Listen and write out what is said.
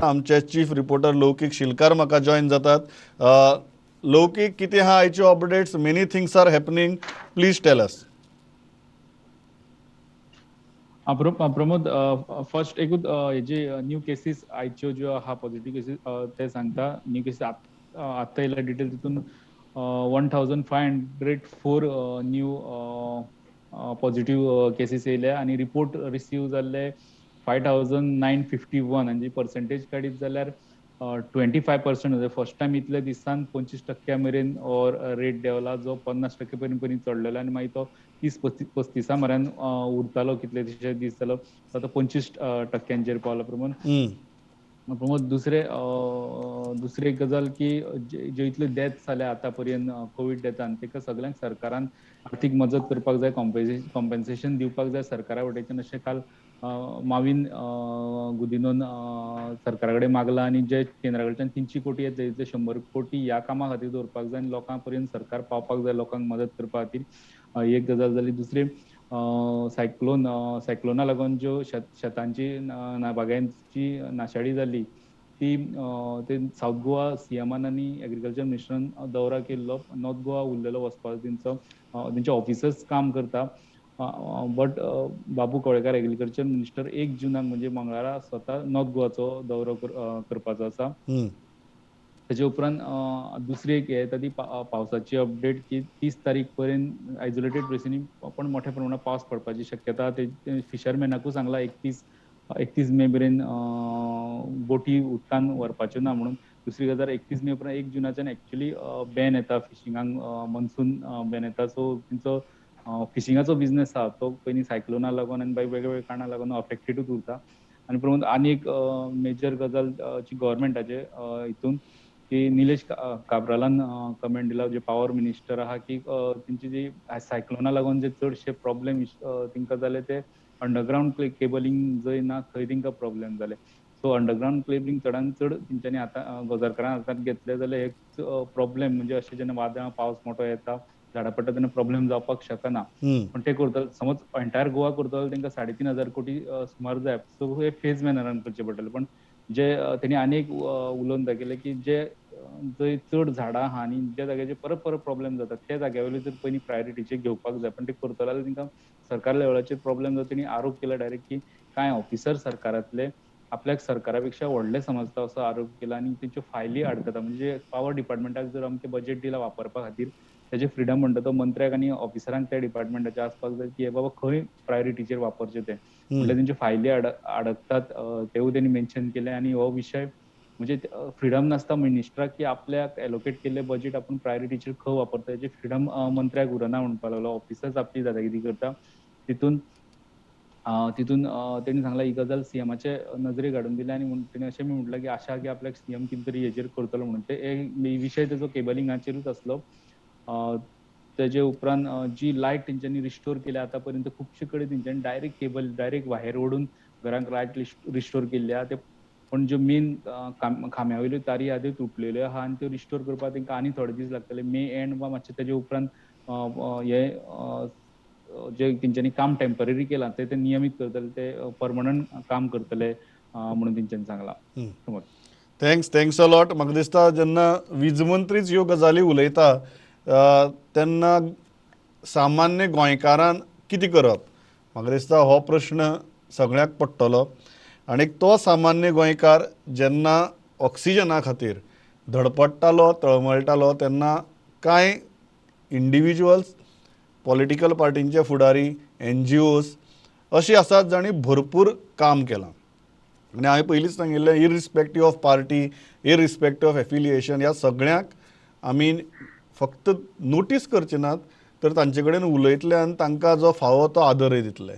आमचे chief reporter लौकिक शिलकार म्हाका जॉइन जातात. लौकिक, कितें आहा आयच्यो updates? Many things are happening, please tell us. Pramod, first एकूच हेजे न्यू केसीस आयच्यो ज्यो आहा पॉझिटिव्ह केसीस ते सांगता. न्यू केसीस आत्ता येयला डिटेल तितून 1504 न्यू पॉझिटिव्ह केसीस येयले आणि रिपोर्ट रिसीव जाल्ले 5951 आणि पर्सेंटेज काडीत जाल्यार 25%. फर्स्ट टाइम इतले दिसान 25% मेरेन रेट देंवला, जो 50% पर्यंत चडलेलो आणि मागीर तो 30-35 मेरेन उरतालो कितले दीस जालो. आता 25% पावला. प्रमोद, दुसरे एक गजाल की जे इतले डेथ्स जाले आतापर्यंत कोविड डेथान, तेका सगळ्यांक सरकारान आर्थीक मजत करपाक जाय, कॉम्पेन्सेशन दिवपाक जाय सरकारा वटेच्यान, अशें काल माविन गुदिनोन सरकारा कडेन मागला. आणि जे केंद्रा कडच्यान 300 कोटी येता, 100 कोटी ह्या कामा खातीर दवरपाक जाय आनी लोकां पर्यंत सरकार पावपाक जाय, लोकांक मदत करपा खातीर. एक गजाल जाली. दुसरी, सायक्लोना लागून ज्यो शेतांची बागायतीची नाशाडी जाली, ती ते साऊथ गोवा सीएमान आनी एग्रीकल्चर मिनिस्टरान दौरा केल्लो. नॉर्थ गोवा उरलेलो वचपाचो. तेंचे ऑफिसर्स काम करता. But Babu Kavlekar agriculture minister 1 जुनाक म्हणजे मंगळारा स्वता नॉर्थ गोवाचो दौरो करपाचो आसा. ताचे उपरांत दुसरी एक येता ती पावसाची अपडेट, की 30 तारीख पर्यंत आयसोलेटेड प्लेसींनी पण मोठ्या प्रमाणात पावस पडपाची शक्यता. ते फिशरमॅनाकूय सांगला 31 मे मेरेन बोटी उदकान व्हरपाच्यो ना म्हणून. दुसरी गजाल, 31 मे उपरांत 1 जुनाच्यान एक्चुअली बॅन येता फिशिंगाक, मॉन्सून बॅन येता. सो तेंचो फिशिंगाचो बिझनेस आहा तो पयलीं सायक्लोना लागून आनी वेगवेगळ्या कारणां लागून अफेक्टेडूच उरता. आनी प्रमोद, आनी एक मेजर गजाल जी गव्हर्मेंटाचे हितून, की निलेश काब्रालान कमेंट दिला, जे पॉवर मिनिस्टर आहा, की तेंची जी सायक्लोना लागून जे चडशे प्रॉब्लेम तेंकां जाले, ते अंडरग्राउंड केबलिंग जंय ना थंय तेंकां प्रॉब्लेम जाले. सो अंडरग्राउंड केबलिंग चडांत चड तेंच्यांनी आतां गोजरकारान हातांत घेतले जाल्यार एक प्रॉब्लेम म्हणजे अशें जेन्ना वादळां पावस मोठो येता, झाडां पडटा तेन्ना प्रॉब्लेम जावपाक शकना. पण ते करतले, समज एंटायर गोवा करतलो, तेंकां 3,500 कोटी सुमार जाय. सो हे फेज मॅनरान करचे पडटले. पण जे तेणी आनी एक उलोवन दाखयलें, की जे जंय चड झाडां आहा आनी ज्या जाग्याचेर परत परत प्रॉब्लेम जातात, त्या जाग्या वयले जर पयलीं प्रायोरिटीचेर घेवपाक जाय. पण ते करतलो जाल्यार तेंकां सरकार लेवलाचेर प्रॉब्लेम जाता. तेणी आरोप केला डायरेक्ट, की कांय ऑफिसर सरकारांतले आपल्याक सरकारा पेक्षा व्हडले समजता असो आरोप केला. आनी तेंच्यो फायली आडकता. म्हणजे पॉवर डिपार्टमेंटाक जर अमकें बजेट दिला वापरपा खातीर, तेजे फ्रिडम म्हणटा तो मंत्र्याक आनी ऑफिसरांक त्या डिपार्टमेंटाच्या आसपाक जाय, की हे बाबा खंय प्रायोरिटीचेर वापरचे ते. म्हटल्यार तेंच्यो फायली आडकतात, तेवूय तेणी मेन्शन केलें. आनी हो विशय म्हणजे फ्रिडम नासता मिनिस्टराक, की आपल्याक एलोकेट केल्ले बजेट आपूण प्रायोरिटीचेर खंय वापरता, हेची फ्रिडम मंत्र्याक उरना म्हणपाक लागलो. ऑफिसर्स आपली दादागिरी करता. तितून तेणी सांगला ही गजाल सीएमाचे नजरेक हाडून दिल्या. आनी तेणी अशें म्हटलां, की आशा की आपल्याक सीएम कितें तरी हेचेर करतलो म्हणून. ते विशय तेजो केबलिंगाचेरूच आसलो. तेजे उपरांत जी लायट तेंच्यांनी रिस्टोर केल्या आतां पर्यंत, खुबशे कडेन तेंच्यांनी डायरेक्ट वायर ओडून घरांक लायट रिस्टोर केल्ल्या. पण ज्यो मेन खांब्या वयल्यो तारी आहा त्यो तुटलेल्यो आहा आनी त्यो रिस्टोर करपाक तेंकां आनी थोडे दीस लागतले. मे एंड वा मातशे तेजे उपरांत हे जे तेंच्यांनी काम टेम्पररी केलां ते नियमीत करतले, ते परमनंट काम करतले म्हणून तेंच्यांनी सांगलां. Thanks a lot. म्हाका दिसता जेन्ना वीज मंत्रीच ह्यो गजाली उलयता, तेन्ना सामान्य गोंयकारान कितें करप, म्हाका दिसता हो प्रश्न सगळ्याक पडटलो. आनी तो सामान्य गोंयकार जेन्ना ऑक्सिजना खातीर धडपडटालो, तळमळटालो, तेन्ना कांय इंडिविज्युअल्स, पॉलिटिकल पार्टींचे फुडारी, NGOs अशीं आसात जाणी भरपूर काम केलां. आनी हांवें पयलींच सांगिल्लें, irrespective of party, irrespective of affiliation, ह्या सगळ्यांक आमी फक्त नोटीस करचे नात, तर तांचे कडेन उलयतले आनी तांकां जो फावो तो आदरय दितले.